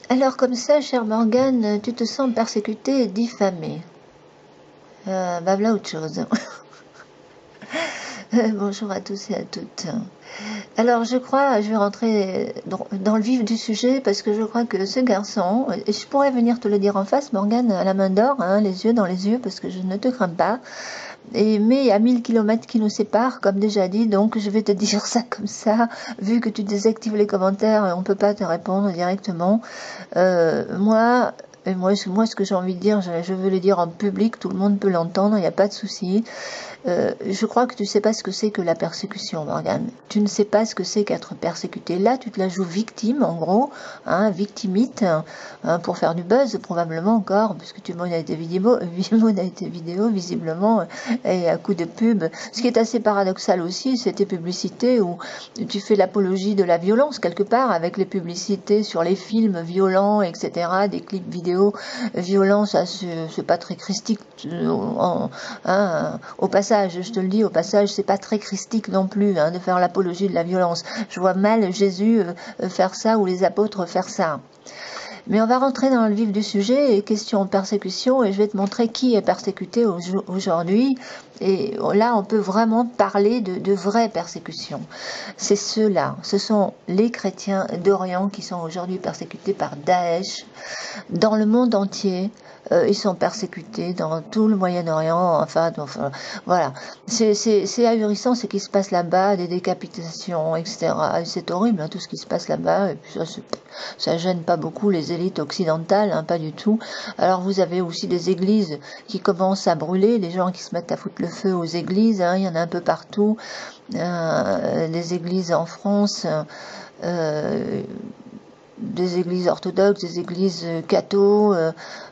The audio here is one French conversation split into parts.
Alors comme ça, chère Morgane, tu te sens persécutée et diffamée. Bah voilà autre chose. Bonjour à tous et à toutes. Alors je crois, je vais rentrer dans le vif du sujet parce que je crois que ce garçon, et je pourrais venir te le dire en face, Morgane, à la main d'or, hein, les yeux dans les yeux, parce que je ne te crains pas. Mais il y a 1000 kilomètres qui nous séparent, comme déjà dit, donc je vais te dire ça comme ça, vu que tu désactives les commentaires, on ne peut pas te répondre directement. Moi, ce que j'ai envie de dire, je veux le dire en public, tout le monde peut l'entendre, il n'y a pas de souci. Je crois que tu ne sais pas ce que c'est que la persécution, Morgane. Tu ne sais pas ce que c'est qu'être persécuté. Là, tu te la joues victime, en gros, hein, victimite, hein, pour faire du buzz, probablement encore, puisque tu monnaie tes vidéos, visiblement, et à coup de pub. Ce qui est assez paradoxal aussi, c'est tes publicités où tu fais l'apologie de la violence, quelque part, avec les publicités sur les films violents, etc., des clips vidéo violents, ça, c'est pas très christique, au passage, je te le dis, au passage, c'est pas très christique non plus, hein, de faire l'apologie de la violence. Je vois mal Jésus faire ça ou les apôtres faire ça. Mais on va rentrer dans le vif du sujet, et question persécution, et je vais te montrer qui est persécuté aujourd'hui. Et là, on peut vraiment parler de vraie persécution. C'est ceux-là, ce sont les chrétiens d'Orient qui sont aujourd'hui persécutés par Daesh dans le monde entier. Ils sont persécutés dans tout le Moyen-Orient, enfin, voilà. C'est ahurissant ce qui se passe là-bas, des décapitations, etc. C'est horrible, hein, tout ce qui se passe là-bas, et puis ça gêne pas beaucoup les élites occidentales, hein, pas du tout. Alors vous avez aussi des églises qui commencent à brûler, des gens qui se mettent à foutre le feu aux églises, hein, il y en a un peu partout, des églises en France, des églises orthodoxes, des églises catho,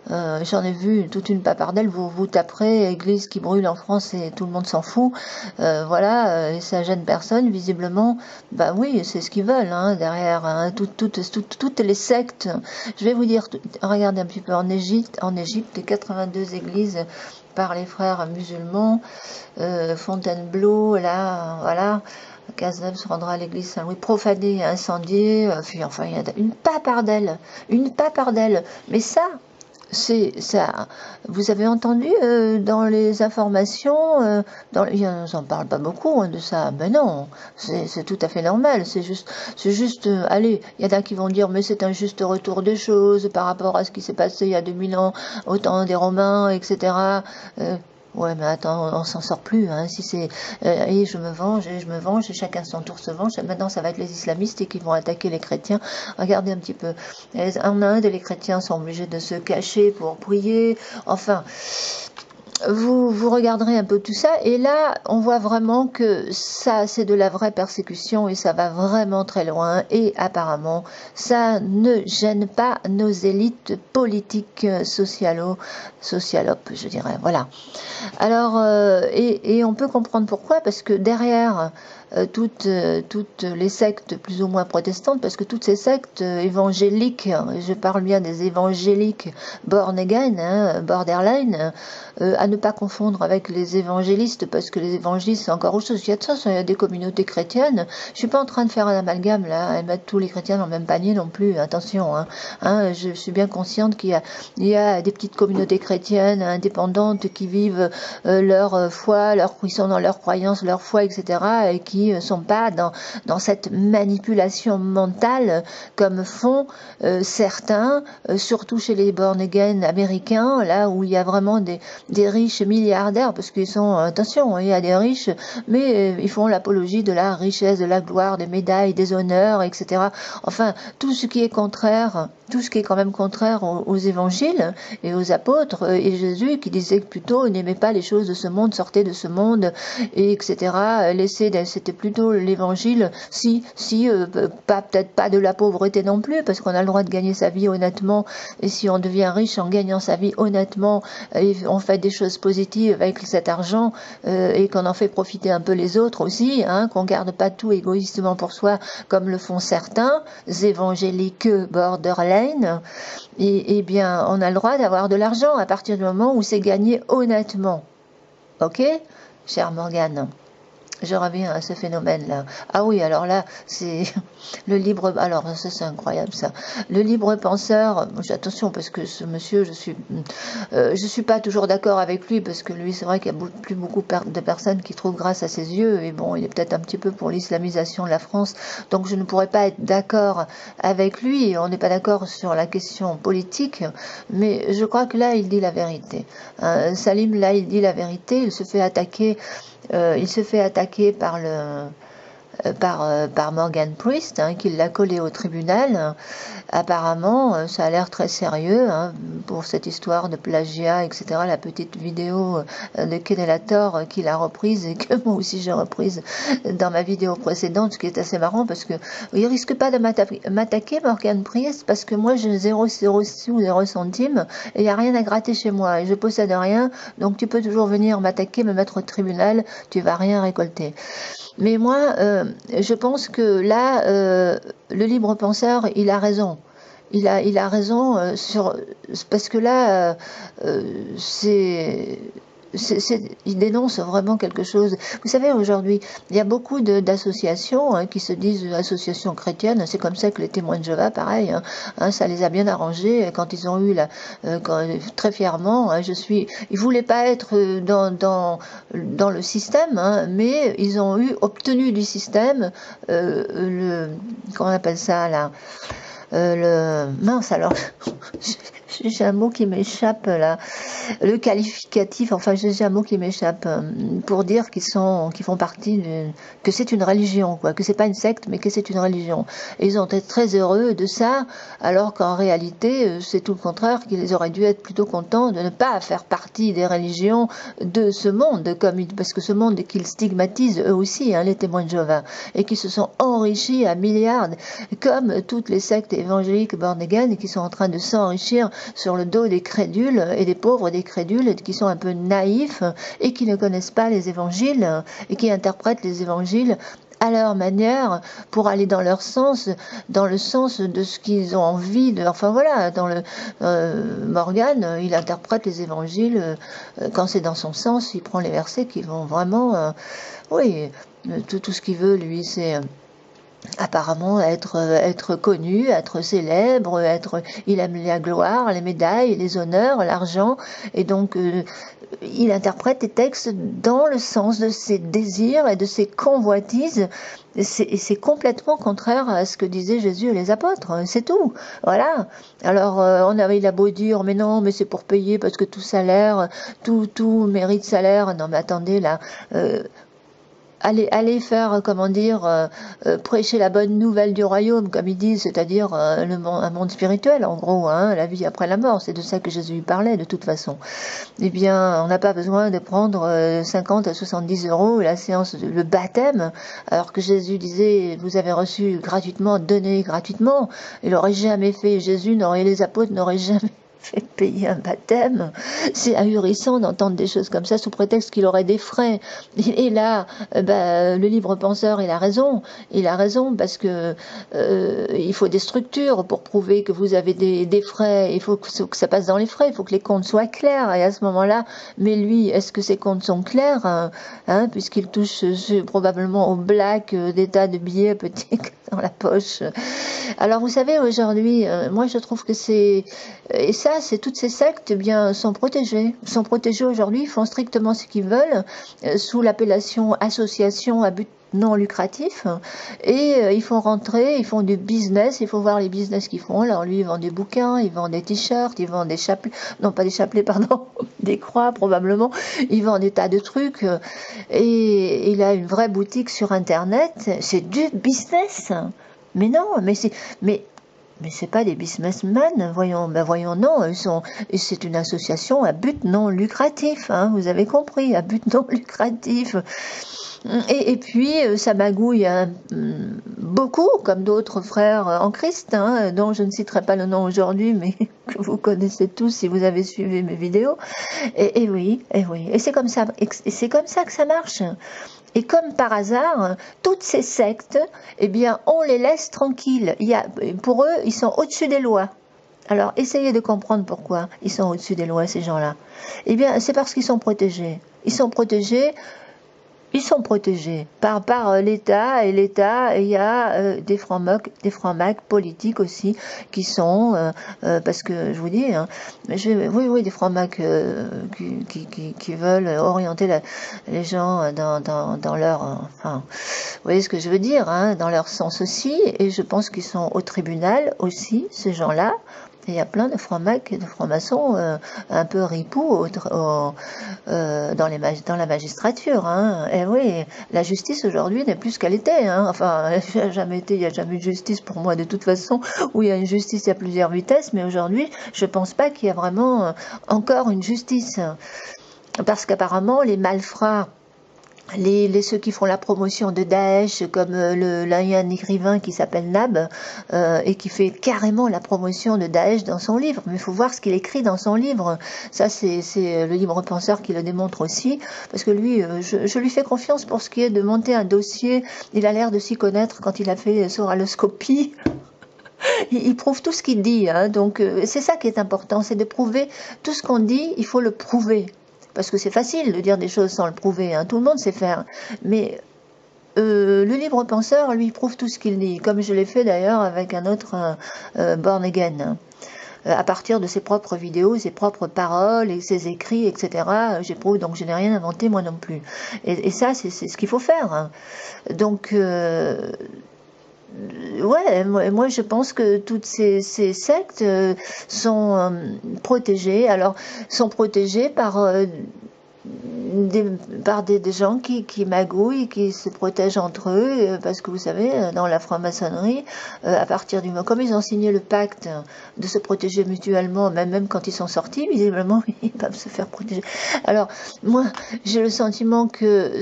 j'en ai vu toute une papardelle, vous taperez église qui brûle en France et tout le monde s'en fout, voilà, et ça gêne personne, visiblement, bah oui, c'est ce qu'ils veulent, hein, derrière, hein, toutes les sectes, je vais vous dire, regardez un petit peu en Égypte, 82 églises par les frères musulmans, Fontainebleau, là, voilà, Cazeneuve se rendra à l'église Saint-Louis, profanée, incendiée, puis enfin, il y a une papardelle. Mais ça, c'est ça. Vous avez entendu dans les informations, ils n'en parlent pas beaucoup, hein, de ça. Ben non, c'est tout à fait normal. C'est juste. Allez, il y en a qui vont dire, mais c'est un juste retour des choses par rapport à ce qui s'est passé il y a 2000 ans, au temps des Romains, etc. Ouais, mais attends, on s'en sort plus, hein. Si c'est et je me venge, et chacun son tour se venge. Maintenant, ça va être les islamistes et qui vont attaquer les chrétiens. Regardez un petit peu. En Inde, les chrétiens sont obligés de se cacher pour prier. Enfin, vous regarderez un peu tout ça, et là, on voit vraiment que ça, c'est de la vraie persécution, et ça va vraiment très loin, et apparemment, ça ne gêne pas nos élites politiques, socialopes, je dirais, voilà. Alors, et on peut comprendre pourquoi, parce que derrière toutes les sectes plus ou moins protestantes, parce que toutes ces sectes évangéliques, je parle bien des évangéliques born again, hein, borderline, à ne pas confondre avec les évangélistes, parce que les évangélistes c'est encore autre chose. Il y a de ça, il y a des communautés chrétiennes. Je suis pas en train de faire un amalgame là, et mettre tous les chrétiens dans le même panier non plus. Attention, hein, je suis bien consciente qu'il y a des petites communautés chrétiennes indépendantes qui vivent leur foi, ils sont dans leur croyance, leur foi, etc., et qui sont pas dans cette manipulation mentale comme font certains, surtout chez les born again américains, là où il y a vraiment des riches milliardaires, parce qu'ils sont, attention, il y a des riches, mais ils font l'apologie de la richesse, de la gloire, des médailles, des honneurs, etc. Enfin, tout ce qui est contraire, tout ce qui est quand même contraire aux évangiles et aux apôtres, et Jésus qui disait que plutôt n'aimait pas les choses de ce monde, sortez de ce monde, et etc. C'était plutôt l'évangile, peut-être pas de la pauvreté non plus, parce qu'on a le droit de gagner sa vie honnêtement, et si on devient riche en gagnant sa vie honnêtement, et on fait des choses positives avec cet argent, et qu'on en fait profiter un peu les autres aussi, hein, qu'on garde pas tout égoïstement pour soi, comme le font certains évangéliques borderline, et bien on a le droit d'avoir de l'argent à partir du moment où c'est gagné honnêtement. Ok, chère Morgane? je reviens à ce phénomène-là. Ah oui, alors là, c'est le libre... Alors, ça, c'est incroyable, ça. Le libre penseur, attention, parce que ce monsieur, je suis pas toujours d'accord avec lui, parce que lui, c'est vrai qu'il y a plus beaucoup de personnes qui trouvent grâce à ses yeux, et bon, il est peut-être un petit peu pour l'islamisation de la France, donc je ne pourrais pas être d'accord avec lui, on n'est pas d'accord sur la question politique, mais je crois que là, il dit la vérité. Salim, là, il dit la vérité, il se fait attaquer par Morgan Priest, hein, qui l'a collé au tribunal. Apparemment, ça a l'air très sérieux, hein, pour cette histoire de plagiat, etc. La petite vidéo de Kenellator qu'il a reprise et que moi aussi j'ai reprise dans ma vidéo précédente, ce qui est assez marrant parce que il risque pas de m'attaquer, Morgan Priest, parce que moi j'ai 0 sous ou 0 centimes et il n'y a rien à gratter chez moi et je possède rien, donc tu peux toujours venir m'attaquer, me mettre au tribunal, tu vas rien récolter. Mais moi, je pense que là, le libre penseur, il a raison. Il a raison parce que là, il dénonce vraiment quelque chose. Vous savez, aujourd'hui, il y a beaucoup d'associations, hein, qui se disent associations chrétiennes. C'est comme ça que les témoins de Jéhovah, pareil, hein, ça les a bien arrangés quand ils ont eu très fièrement. Hein, ils voulaient pas être dans le système, hein, mais ils ont obtenu du système comment on appelle ça là. Mince alors, j'ai un mot qui m'échappe là, le qualificatif, enfin j'ai un mot qui m'échappe, pour dire qu'ils font partie que c'est une religion, quoi, que c'est pas une secte mais que c'est une religion. Et ils ont été très heureux de ça, alors qu'en réalité c'est tout le contraire, qu'ils auraient dû être plutôt contents de ne pas faire partie des religions de ce monde, parce que ce monde qu'ils stigmatisent eux aussi, hein, les témoins de Jéhovah, et qui se sont enrichis à milliards, comme toutes les sectes évangéliques born again, qui sont en train de s'enrichir sur le dos des crédules et des pauvres des crédules qui sont un peu naïfs et qui ne connaissent pas les évangiles et qui interprètent les évangiles à leur manière pour aller dans leur sens, dans le sens de ce qu'ils ont envie de. Enfin voilà, dans le Morgan, il interprète les évangiles quand c'est dans son sens, il prend les versets qui vont vraiment, oui, tout ce qu'il veut lui, c'est apparemment être connu, être célèbre, il aime la gloire, les médailles, les honneurs, l'argent, et donc il interprète les textes dans le sens de ses désirs et de ses convoitises, et c'est complètement contraire à ce que disaient Jésus et les apôtres, c'est tout, voilà. Alors il a beau dire, mais non, mais c'est pour payer parce que tout salaire, tout mérite salaire, non mais attendez là, aller faire, comment dire, prêcher la bonne nouvelle du royaume, comme ils disent, c'est-à-dire un monde spirituel, en gros, hein, la vie après la mort, c'est de ça que Jésus parlait, de toute façon. Eh bien, on n'a pas besoin de prendre 50 à 70 € la séance, le baptême, alors que Jésus disait, vous avez reçu gratuitement, donnez gratuitement. Il n'aurait jamais fait, les apôtres n'auraient jamais fait payer un baptême. C'est ahurissant d'entendre des choses comme ça sous prétexte qu'il aurait des frais. Et là, le libre penseur, il a raison. Il a raison parce que il faut des structures pour prouver que vous avez des frais. Il faut que ça passe dans les frais. Il faut que les comptes soient clairs. Et à ce moment-là, mais lui, est-ce que ses comptes sont clairs, hein, puisqu'il touche probablement au black des tas de billets petits dans la poche. Alors vous savez, aujourd'hui, moi je trouve que et ça, c'est toutes ces sectes, eh bien, sont protégées aujourd'hui, ils font strictement ce qu'ils veulent, sous l'appellation association à but non lucratif, et ils font rentrer, ils font du business, il faut voir les business qu'ils font. Alors lui, il vend des bouquins, il vend des t-shirts, il vend des chapelets, non pas des chapelets, pardon, des croix probablement, il vend des tas de trucs, et il a une vraie boutique sur internet, c'est du business. Mais non, mais c'est pas des businessmen, voyons, non, c'est une association à but non lucratif, hein, vous avez compris, à but non lucratif. Et puis, ça magouille beaucoup, comme d'autres frères en Christ, hein, dont je ne citerai pas le nom aujourd'hui, mais que vous connaissez tous si vous avez suivi mes vidéos. Et oui, et c'est comme ça que ça marche. Et comme par hasard, toutes ces sectes, eh bien, on les laisse tranquilles. Pour eux, ils sont au-dessus des lois. Alors, essayez de comprendre pourquoi ils sont au-dessus des lois, ces gens-là. Eh bien, c'est parce qu'ils sont protégés. Ils sont protégés ils sont protégés par l'État, et l'État, il y a des francs-macs politiques aussi qui sont, parce que je vous dis, hein, oui, des francs-macs qui veulent orienter les gens dans leur, enfin, vous voyez ce que je veux dire, hein, dans leur sens aussi, et je pense qu'ils sont au tribunal aussi, ces gens-là. Et il y a plein de francs-macs et de francs-maçons un peu ripoux dans la magistrature. Hein. Et oui, la justice aujourd'hui n'est plus ce qu'elle était. Hein. Enfin, il n'y a jamais eu de justice pour moi de toute façon. Où il y a une justice, il y a plusieurs vitesses. Mais aujourd'hui, je ne pense pas qu'il y a vraiment encore une justice. Parce qu'apparemment, les malfrats, ceux qui font la promotion de Daesh, comme là il y a un écrivain qui s'appelle Nab et qui fait carrément la promotion de Daesh dans son livre, mais il faut voir ce qu'il écrit dans son livre. Ça c'est le libre penseur qui le démontre aussi, parce que lui, je lui fais confiance pour ce qui est de monter un dossier. Il a l'air de s'y connaître quand il a fait soraloscopie. Il prouve tout ce qu'il dit, hein, donc c'est ça qui est important, c'est de prouver tout ce qu'on dit, il faut le prouver. Parce que c'est facile de dire des choses sans le prouver, hein. Tout le monde sait faire. Mais le libre penseur, lui, prouve tout ce qu'il dit, comme je l'ai fait d'ailleurs avec un autre Born Again, hein. À partir de ses propres vidéos, ses propres paroles, et ses écrits, etc. J'éprouve, donc je n'ai rien inventé moi non plus. Et ça, c'est ce qu'il faut faire, hein. Donc... ouais, moi je pense que toutes ces sectes sont protégées. Alors, sont protégées par des gens qui magouillent, qui se protègent entre eux, parce que vous savez, dans la franc-maçonnerie, à partir du moment, comme ils ont signé le pacte de se protéger mutuellement, même quand ils sont sortis, visiblement, ils peuvent se faire protéger. Alors, moi, j'ai le sentiment que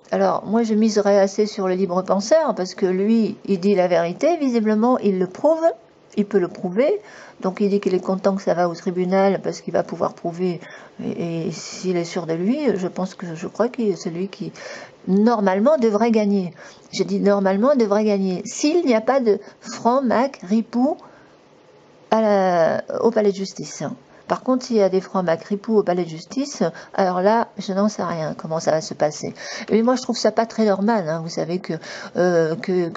alors, moi, je miserais assez sur le libre penseur, parce que lui, il dit la vérité, visiblement, il le prouve, il peut le prouver, donc il dit qu'il est content que ça va au tribunal, parce qu'il va pouvoir prouver, et s'il est sûr de lui, je crois que c'est celui qui, normalement, devrait gagner. J'ai dit normalement, devrait gagner. S'il n'y a pas de franc-mac, ripou, au palais de justice. Par contre, s'il y a des francs-macs ripoux au palais de justice, alors là, je n'en sais rien comment ça va se passer. Mais moi, je trouve ça pas très normal. Hein. Vous savez que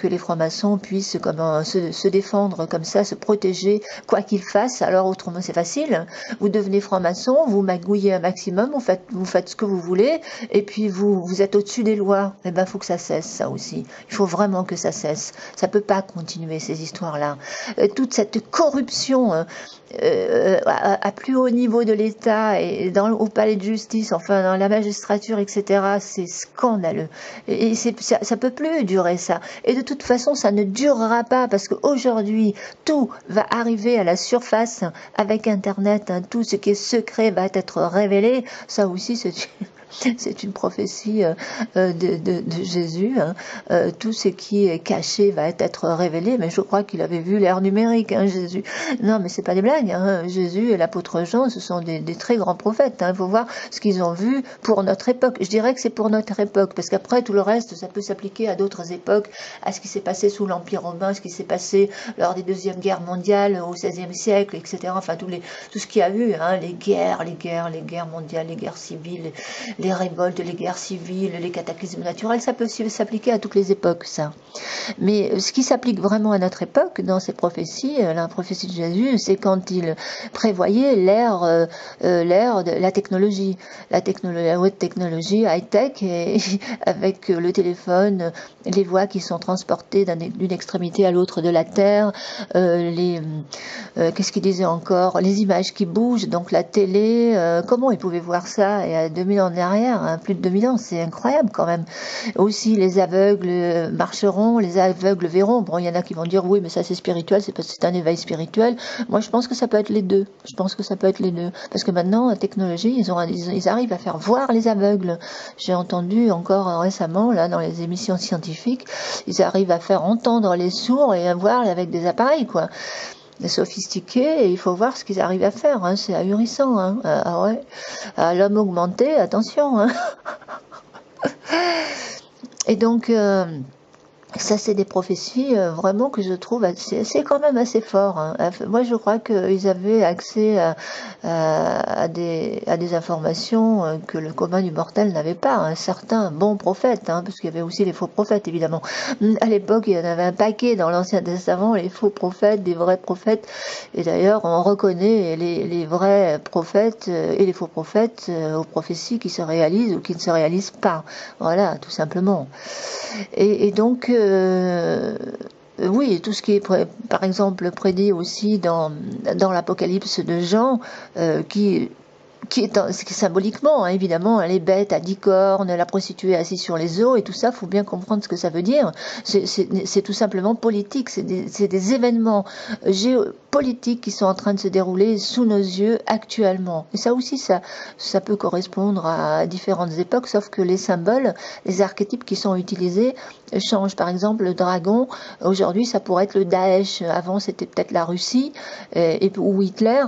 les francs-maçons puissent se défendre comme ça, se protéger, quoi qu'ils fassent. Alors, autrement, c'est facile. Vous devenez franc-maçon, vous magouillez un maximum, vous faites ce que vous voulez, et puis vous êtes au-dessus des lois. Eh ben, il faut que ça cesse, ça aussi. Il faut vraiment que ça cesse. Ça peut pas continuer, ces histoires-là. Toute cette corruption à plus haut niveau de l'État et au palais de justice, enfin dans la magistrature, etc., c'est scandaleux. Et ça peut plus durer ça. Et de toute façon, ça ne durera pas parce qu'aujourd'hui, tout va arriver à la surface avec Internet. Hein, tout ce qui est secret va être révélé. Ça aussi, c'est une prophétie de Jésus. Hein. Tout ce qui est caché va être révélé, mais je crois qu'il avait vu l'ère numérique, hein, Jésus. Non, mais c'est pas des blagues. Hein. Jésus et l'apôtre Jean, ce sont des très grands prophètes. Il faut voir ce qu'ils ont vu pour notre époque. Je dirais que c'est pour notre époque, parce qu'après, tout le reste, ça peut s'appliquer à d'autres époques, à ce qui s'est passé sous l'Empire romain, ce qui s'est passé lors des deuxièmes guerres mondiales, au XVIe siècle, etc. Enfin, tout ce qu'il y a eu, hein, les guerres mondiales, les guerres civiles, les révoltes, les guerres civiles, les cataclysmes naturels, ça peut aussi s'appliquer à toutes les époques, ça. Mais ce qui s'applique vraiment à notre époque, dans ces prophéties, la prophétie de Jésus, c'est quand il prévoyait l'ère de la technologie, la haute technologie, high-tech, et avec le téléphone, les voix qui sont transportées d'une extrémité à l'autre de la Terre, qu'est-ce qu'il disait encore, les images qui bougent, donc la télé, comment ils pouvaient voir ça, et à 2000 ans en arrière, hein, plus de 2000 ans, c'est incroyable quand même. Aussi, les aveugles marcheront, les aveugles verront. Bon, il y en a qui vont dire, oui, mais ça c'est spirituel, c'est un éveil spirituel. Moi, je pense que ça peut être les deux. Je pense que ça peut être les deux. Parce que maintenant, la technologie, ils arrivent à faire voir les aveugles. J'ai entendu encore récemment, là, dans les émissions scientifiques, ils arrivent à faire entendre les sourds et à voir avec des appareils, quoi. Sophistiqués, et il faut voir ce qu'ils arrivent à faire, hein, c'est ahurissant, hein. Ah ouais, l'homme augmenté, attention, hein. Et donc Ça, c'est des prophéties vraiment que je trouve c'est quand même assez fort. Hein. Moi, je crois qu'ils avaient accès à des informations que le commun du mortel n'avait pas. Un certain bon prophète, hein, parce qu'il y avait aussi les faux prophètes, évidemment. À l'époque, il y en avait un paquet dans l'Ancien Testament, les faux prophètes, des vrais prophètes. Et d'ailleurs, on reconnaît les vrais prophètes et les faux prophètes aux prophéties qui se réalisent ou qui ne se réalisent pas. Voilà, tout simplement. Et donc, oui, tout ce qui est, par exemple, prédit aussi dans l'Apocalypse de Jean, qui est symboliquement, hein, évidemment, les bêtes à 10 cornes, la prostituée assise sur les eaux, et tout ça, faut bien comprendre ce que ça veut dire. C'est tout simplement politique, c'est des événements géopolitiques qui sont en train de se dérouler sous nos yeux actuellement. Et ça aussi, ça peut correspondre à différentes époques, sauf que les symboles, les archétypes qui sont utilisés changent. Par exemple, le dragon, aujourd'hui, ça pourrait être le Daesh. Avant, c'était peut-être la Russie ou Hitler,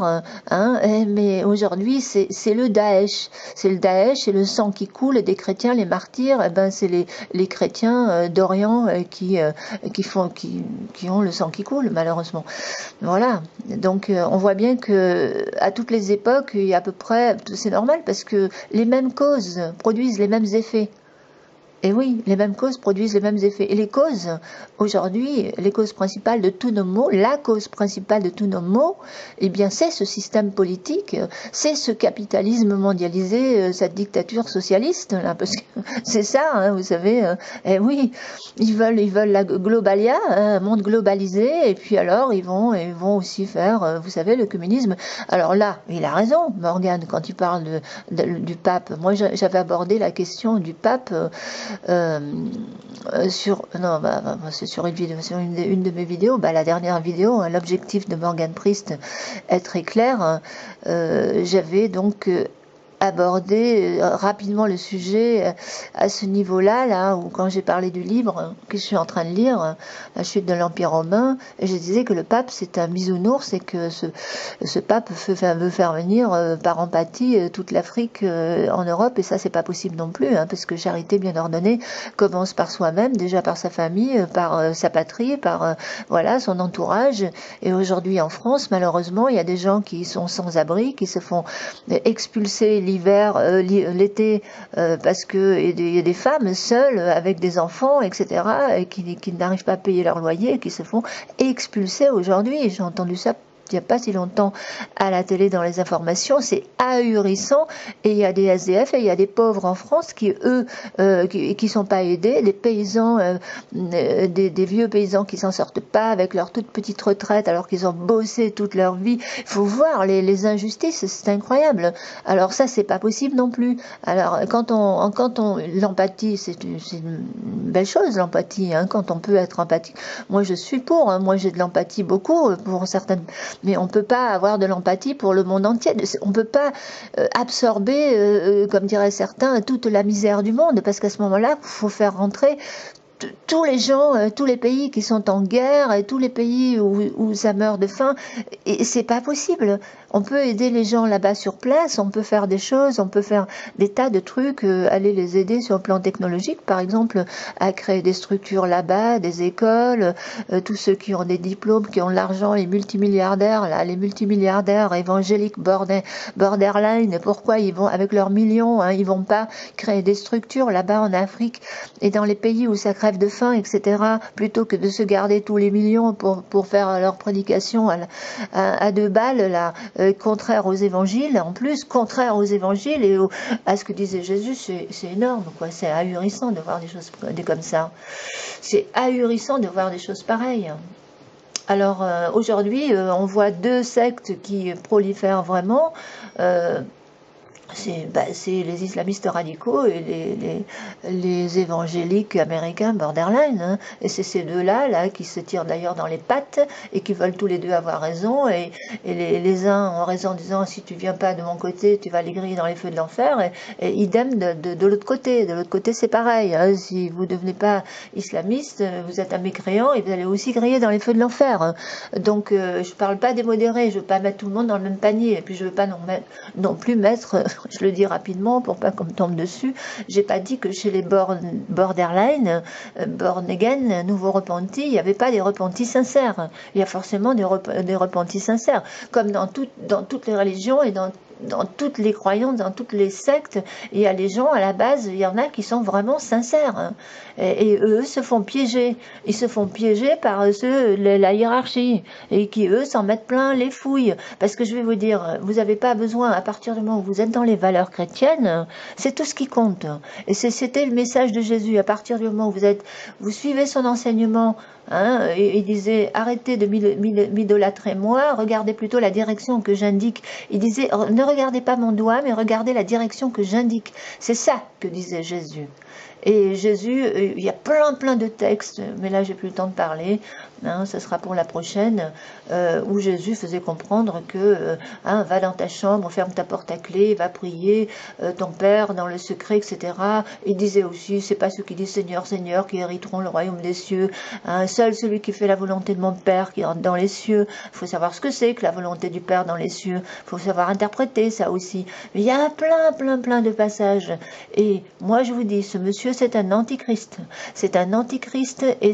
hein, mais aujourd'hui, c'est le Daesh. C'est le Daesh et le sang qui coule des chrétiens, les martyrs, c'est les chrétiens d'Orient qui ont le sang qui coule, malheureusement. Voilà. Donc, on voit bien que à toutes les époques, il y a à peu près, c'est normal parce que les mêmes causes produisent les mêmes effets. Et oui, les mêmes causes produisent les mêmes effets. Et les causes, aujourd'hui, les causes principales de tous nos maux, la cause principale de tous nos maux, eh bien, c'est ce système politique, c'est ce capitalisme mondialisé, cette dictature socialiste, là, parce que c'est ça, hein, vous savez. Et oui, ils veulent la globalia, un monde globalisé, et puis alors, ils vont aussi faire, vous savez, le communisme. Alors là, il a raison, Morgane, quand il parle du pape. Moi, j'avais abordé la question du pape. C'est sur une vidéo, sur une de mes vidéos, la dernière vidéo, hein, l'objectif de Morgane Priest est très clair. J'avais donc aborder rapidement le sujet à ce niveau-là, là où quand j'ai parlé du livre que je suis en train de lire, La chute de l'Empire romain, et je disais que le pape c'est un bisounours et que ce pape veut faire venir par empathie toute l'Afrique en Europe, et ça c'est pas possible non plus, hein, parce que charité bien ordonnée commence par soi-même, déjà par sa famille, par sa patrie, par voilà son entourage. Et aujourd'hui en France, malheureusement, il y a des gens qui sont sans abri, qui se font expulser l'hiver, l'été, parce que il y a des femmes seules avec des enfants, etc., et qui n'arrivent pas à payer leur loyer, et qui se font expulser aujourd'hui. J'ai entendu ça il n'y a pas si longtemps à la télé dans les informations, c'est ahurissant, et il y a des SDF et il y a des pauvres en France qui, eux, qui sont pas aidés, des paysans, des vieux paysans qui s'en sortent pas avec leur toute petite retraite alors qu'ils ont bossé toute leur vie. Il faut voir les injustices, c'est incroyable. Alors ça, c'est pas possible non plus. Alors quand l'empathie, c'est une belle chose, l'empathie, hein, quand on peut être empathique. Moi, je suis pour, hein, moi j'ai de l'empathie beaucoup pour certaines, mais on peut pas avoir de l'empathie pour le monde entier. On peut pas absorber, comme diraient certains, toute la misère du monde, parce qu'à ce moment-là, il faut faire rentrer tous les gens, tous les pays qui sont en guerre et tous les pays où ça meurt de faim, et c'est pas possible. On peut aider les gens là-bas sur place, on peut faire des choses, on peut faire des tas de trucs, aller les aider sur le plan technologique, par exemple, à créer des structures là-bas, des écoles, tous ceux qui ont des diplômes, qui ont de l'argent, les multimilliardaires, là, les multimilliardaires évangéliques borderline, pourquoi ils vont, avec leurs millions, hein, ils vont pas créer des structures là-bas en Afrique et dans les pays où ça crève de faim, etc., plutôt que de se garder tous les millions pour faire leur prédication à 2 balles, là, contraire aux évangiles, en plus, contraire aux évangiles et à ce que disait Jésus, c'est énorme, quoi. C'est ahurissant de voir des choses comme ça. C'est ahurissant de voir des choses pareilles. Alors, aujourd'hui, on voit 2 sectes qui prolifèrent vraiment. C'est les islamistes radicaux et les évangéliques américains borderline, hein. Et c'est ces deux-là qui se tirent d'ailleurs dans les pattes et qui veulent tous les deux avoir raison, et les uns ont raison en disant si tu viens pas de mon côté tu vas les griller dans les feux de l'enfer, et idem de l'autre côté. De l'autre côté c'est pareil, hein. Si vous devenez pas islamiste, vous êtes un mécréant et vous allez aussi griller dans les feux de l'enfer, hein. Donc je parle pas des modérés, je veux pas mettre tout le monde dans le même panier, et puis je veux pas non plus mettre je le dis rapidement pour pas qu'on me tombe dessus, j'ai pas dit que chez les borderline, born again, nouveaux repentis, il n'y avait pas des repentis sincères. Il y a forcément des repentis sincères, comme dans toutes les religions et dans toutes les croyances, dans toutes les sectes, il y a les gens, à la base, il y en a qui sont vraiment sincères. Hein. Et eux se font piéger. Ils se font piéger par la hiérarchie. Et qui, eux, s'en mettent plein les fouilles. Parce que je vais vous dire, vous n'avez pas besoin, à partir du moment où vous êtes dans les valeurs chrétiennes, c'est tout ce qui compte. Et c'était le message de Jésus. À partir du moment où vous suivez son enseignement, hein, il disait, arrêtez de m'idolâtrer moi, regardez plutôt la direction que j'indique. Il disait, ne regardez pas mon doigt, mais regardez la direction que j'indique. C'est ça que disait Jésus. Et Jésus, il y a plein de textes, mais là j'ai plus le temps de parler, hein, ça sera pour la prochaine, où Jésus faisait comprendre que hein, va dans ta chambre, ferme ta porte à clé, va prier ton Père dans le secret, etc. Il disait aussi, c'est pas ceux qui disent Seigneur, Seigneur qui hériteront le royaume des cieux, hein, seul celui qui fait la volonté de mon Père qui rentre dans les cieux. Il faut savoir ce que c'est que la volonté du Père dans les cieux, il faut savoir interpréter ça aussi. Mais il y a plein de passages. Et moi je vous dis, ce monsieur c'est un antichrist. C'est un antichrist et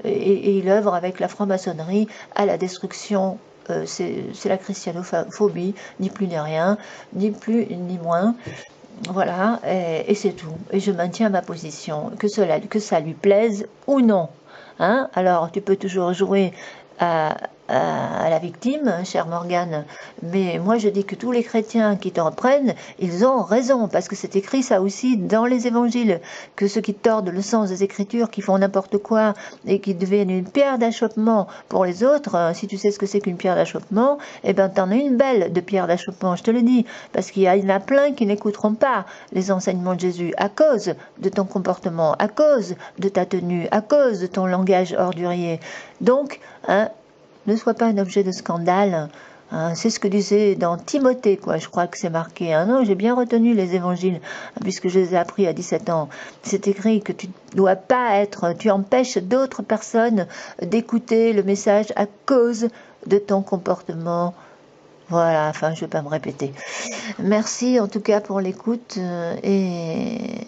et il œuvre avec la franc-maçonnerie à la destruction. C'est la christianophobie, ni plus ni rien, ni plus ni moins. Voilà, et c'est tout. Et je maintiens ma position, que ça lui plaise ou non. Hein? Alors, tu peux toujours jouer à la victime, chère Morgane, mais moi je dis que tous les chrétiens qui t'en prennent, ils ont raison, parce que c'est écrit ça aussi dans les évangiles, que ceux qui tordent le sens des Écritures, qui font n'importe quoi, et qui deviennent une pierre d'achoppement pour les autres, si tu sais ce que c'est qu'une pierre d'achoppement, eh ben t'en as une belle de pierre d'achoppement, je te le dis, parce qu'il y en a plein qui n'écouteront pas les enseignements de Jésus, à cause de ton comportement, à cause de ta tenue, à cause de ton langage ordurier. Donc, hein, ne sois pas un objet de scandale. Hein, c'est ce que disait dans Timothée, quoi. Je crois que c'est marqué. Hein. Non, j'ai bien retenu les évangiles, puisque je les ai appris à 17 ans. C'est écrit que tu dois pas être, tu empêches d'autres personnes d'écouter le message à cause de ton comportement. Voilà, enfin, je ne vais pas me répéter. Merci en tout cas pour l'écoute et